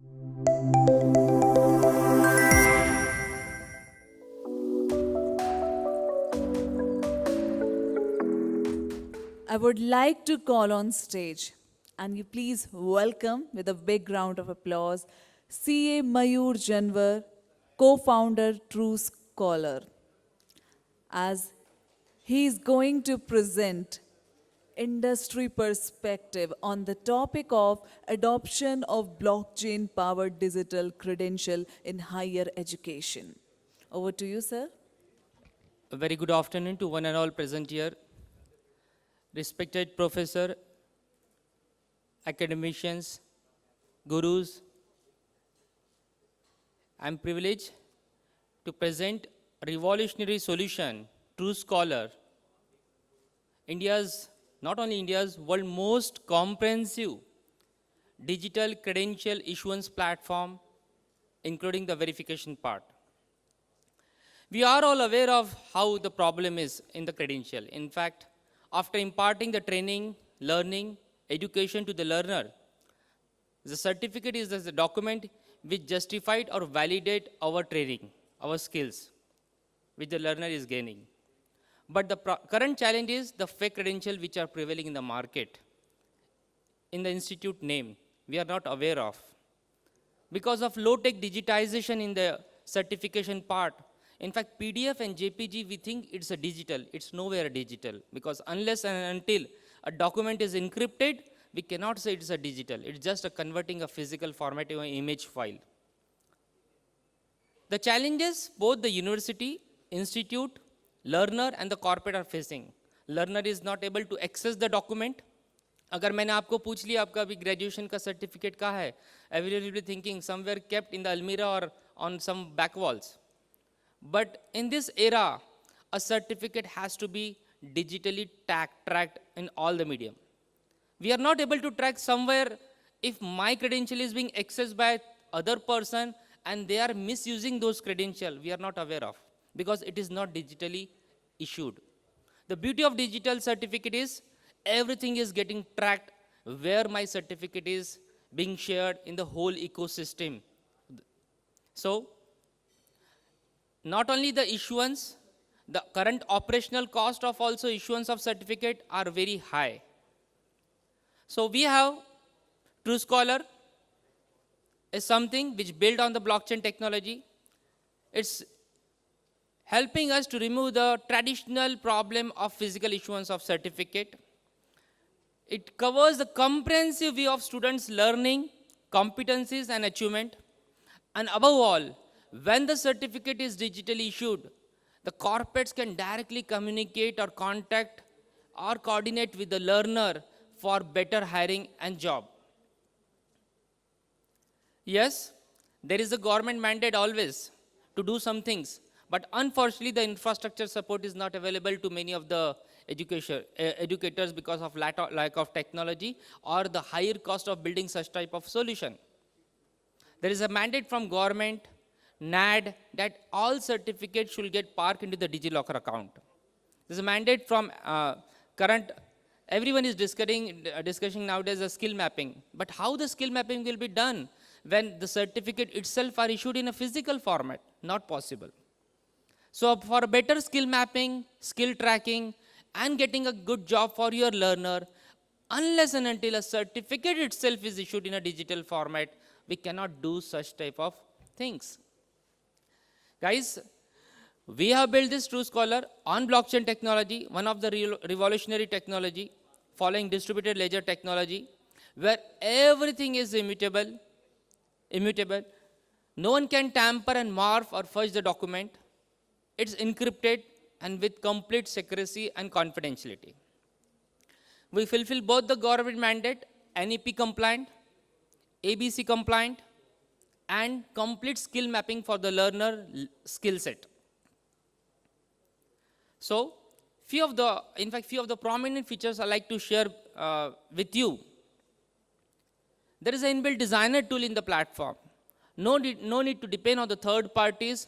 I would like to call on stage, and you please welcome with a big round of applause CA Mayur Zanwar, co-founder TruScholar, as he is going to present industry perspective on the topic of adoption of blockchain-powered digital credential in higher education. Over to you, sir. A very good afternoon to one and all present here. Respected professor, academicians, gurus, I'm privileged to present a revolutionary solution, TruScholar, not only India's, world most comprehensive digital credential issuance platform, including the verification part. We are all aware of how the problem is in the credential. In fact, after imparting the training, learning, education to the learner, the certificate is the document which justified or validate our training, our skills, which the learner is gaining. But the current challenge is the fake credentials which are prevailing in the market. In the institute name, we are not aware of. Because of low-tech digitization in the certification part, in fact, PDF and JPG, we think it's a digital. It's nowhere digital. Because unless and until a document is encrypted, we cannot say it's a digital. It's just a converting a physical format to an image file. The challenges both the university, institute, learner and the corporate are facing. Learner is not able to access the document. अगर मैंने आपको पूछ लिया आपका अभी graduation का certificate कहाँ है, everyone will be thinking somewhere kept in the almirah or on some back walls. But in this era, a certificate has to be digitally tracked in all the medium. We are not able to track somewhere if my credential is being accessed by other person and they are misusing those credentials. We are not aware of because it is not digitally issued. The beauty of digital certificate is everything is getting tracked where my certificate is being shared in the whole ecosystem. So, not only the issuance, the current operational cost of also issuance of certificate are very high. So we have TruScholar is something which built on the blockchain technology. It's helping us to remove the traditional problem of physical issuance of certificate. It covers the comprehensive view of students' learning, competencies and achievement. And above all, when the certificate is digitally issued, the corporates can directly communicate or contact or coordinate with the learner for better hiring and job. Yes, there is a government mandate always to do some things, but unfortunately the infrastructure support is not available to many of the educators because of lack of technology or the higher cost of building such type of solution. There is a mandate from government, NAD, that all certificates should get parked into the DigiLocker account. There's a mandate from current, everyone is discussing nowadays a skill mapping. But how the skill mapping will be done when the certificate itself are issued in a physical format? Not possible. So for better skill mapping, skill tracking, and getting a good job for your learner, unless and until a certificate itself is issued in a digital format, we cannot do such type of things. Guys, we have built this TruScholar on blockchain technology, one of the revolutionary technology, following distributed ledger technology, where everything is immutable. No one can tamper and morph or fudge the document. It's encrypted and with complete secrecy and confidentiality. We fulfill both the government mandate, NEP compliant, ABC compliant, and complete skill mapping for the learner skill set. So, few of the prominent features I like to share with you. There is an inbuilt designer tool in the platform. No need to depend on the third parties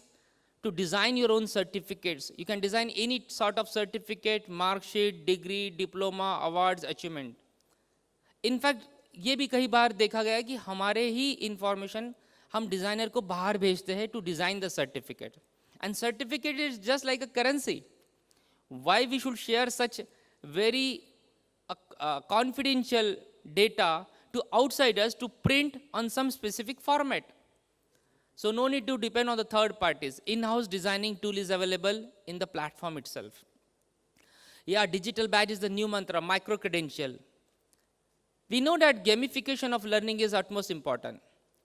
to design your own certificates. You can design any sort of certificate, mark sheet, degree, diploma, awards, achievement. In fact, ये भी कई बार देखा गया है कि हमारे ही information हम designer को बाहर भेजते हैं to design the certificate, and certificate is just like a currency. Why we should share such very confidential data to outsiders to print on some specific format? So no need to depend on the third parties. In-house designing tool is available in the platform itself. Yeah, digital badge is the new mantra, micro-credential. We know that gamification of learning is utmost important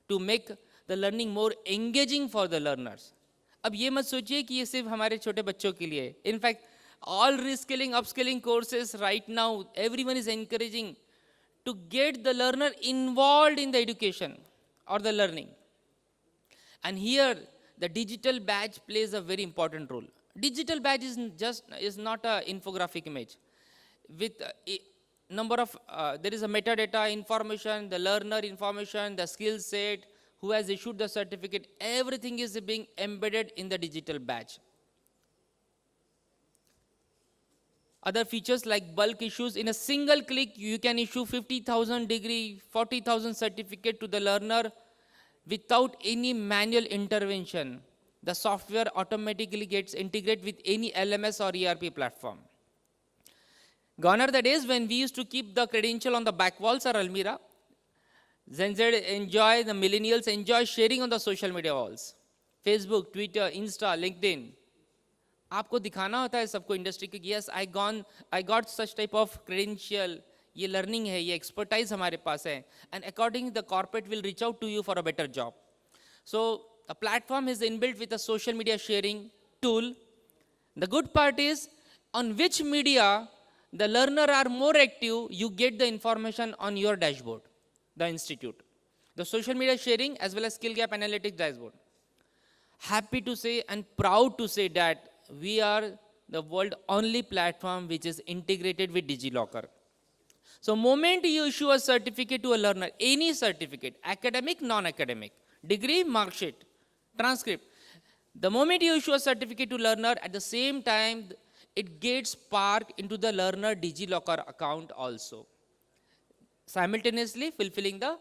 to make the learning more engaging for the learners. अब ये मत सोचिए कि ये सिर्फ हमारे छोटे बच्चों के लिए. In fact, all reskilling, upskilling courses right now, everyone is encouraging to get the learner involved in the education or the learning. And here, the digital badge plays a very important role. Digital badge is not an infographic image. With there is a metadata information, the learner information, the skill set, who has issued the certificate, everything is being embedded in the digital badge. Other features like bulk issues, in a single click, you can issue 50,000 degree, 40,000 certificate to the learner without any manual intervention. The software automatically gets integrated with any LMS or ERP platform. Gone are the days when we used to keep the credential on the back walls or Almira. Gen Z enjoy, the millennials enjoy sharing on the social media walls. Facebook, Twitter, Insta, LinkedIn. आपको दिखाना होता है सबको industry के, yes I got such type of credential, ये learning है, ये expertise हमारे पास है, and according the corporate will reach out to you for a better job. So a platform is inbuilt with a social media sharing tool. The good part is on which media the learner are more active, you get the information on your dashboard, the institute, the social media sharing as well as skill gap analytics dashboard. Happy to say and proud to say that we are the world only platform which is integrated with DigiLocker. So moment you issue a certificate to a learner, any certificate, academic, non-academic, degree, mark sheet, transcript, the moment you issue a certificate to learner, at the same time it gets parked into the learner DigiLocker account also, simultaneously fulfilling the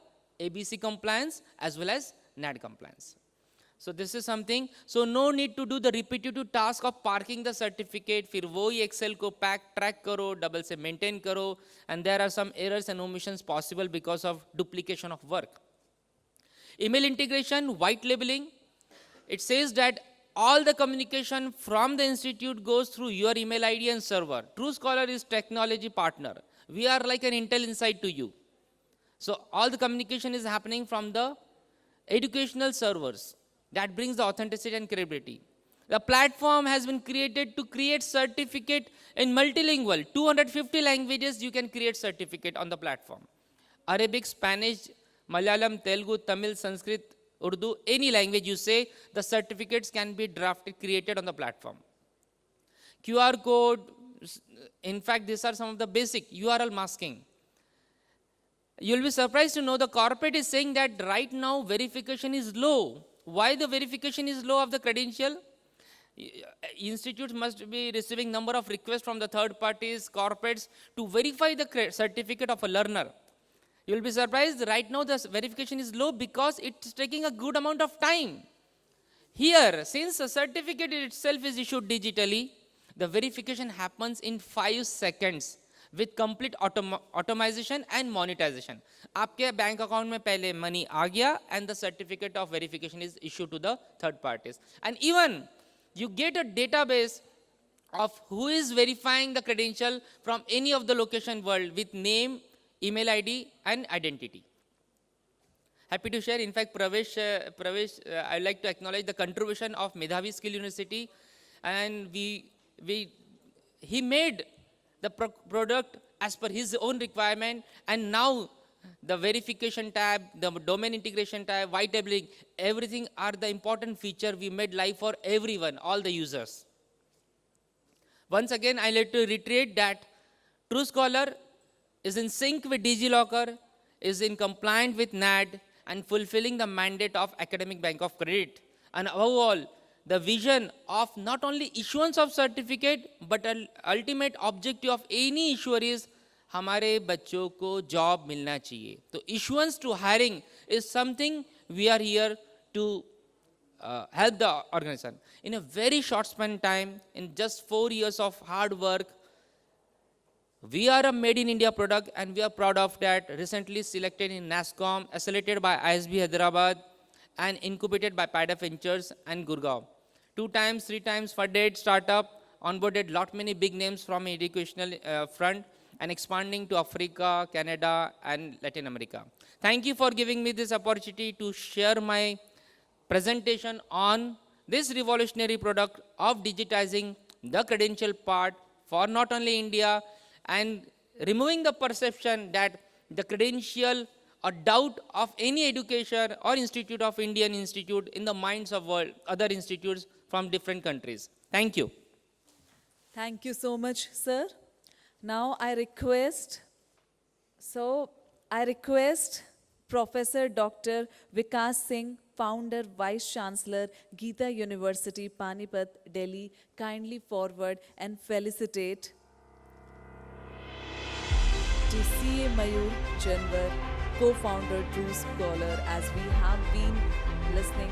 ABC compliance as well as NAD compliance. So this is something, so no need to do the repetitive task of parking the certificate, फिर वो ही Excel को track करो, double से maintain करो, and there are some errors and omissions possible because of duplication of work. Email integration, white labeling, it says that all the communication from the institute goes through your email ID and server. TruScholar is technology partner. We are like an Intel Inside to you. So all the communication is happening from the educational servers. That brings the authenticity and credibility. The platform has been created to create certificate in multilingual. 250 languages you can create certificate on the platform. Arabic, Spanish, Malayalam, Telugu, Tamil, Sanskrit, Urdu, any language you say, the certificates can be drafted, created on the platform. QR code, in fact, these are some of the basic URL masking. You'll be surprised to know the corporate is saying that right now verification is low. Why the verification is low of the credential? Institutes must be receiving number of requests from the third parties, corporates to verify the certificate of a learner. You'll be surprised, right now the verification is low because it's taking a good amount of time. Here, since a certificate itself is issued digitally, the verification happens in 5 seconds with complete automation and monetization. आपके bank account में पहले money आ गया and the certificate of verification is issued to the third parties. And even you get a database of who is verifying the credential from any of the location world with name, email ID and identity. Happy to share. In fact, Pravesh, I'd like to acknowledge the contribution of Medhavi Skill University, and he made the product as per his own requirement, and now the verification tab, the domain integration tab, white labeling, everything are the important feature we made live for everyone, all the users. Once again, I like to reiterate that TruScholar is in sync with DigiLocker, is in compliant with NAD, and fulfilling the mandate of Academic Bank of Credit. And above all, the vision of not only issuance of certificate, but an ultimate objective of any issuer is हमारे बच्चों को job मिलना चाहिए. तो issuance to hiring is something we are here to help the organization. In a very short span time, in just 4 years of hard work, we are a made in India product and we are proud of that. Recently selected in NASSCOM, accelerated by ISB Hyderabad and incubated by PIDA Ventures and Gurugram. 2 times, 3 times funded startup, onboarded lot many big names from educational front and expanding to Africa, Canada and Latin America. Thank you for giving me this opportunity to share my presentation on this revolutionary product of digitizing the credential part for not only India and removing the perception that the credential or doubt of any education or institute of Indian institute in the minds of world, other institutes from different countries. Thank you. Thank you so much, sir. Now I request Professor Dr. Vikas Singh, founder, Vice Chancellor, Geeta University, Panipat, Delhi, kindly forward and felicitate to CA Mayur Zanwar, co-founder, TruScholar, as we have been listening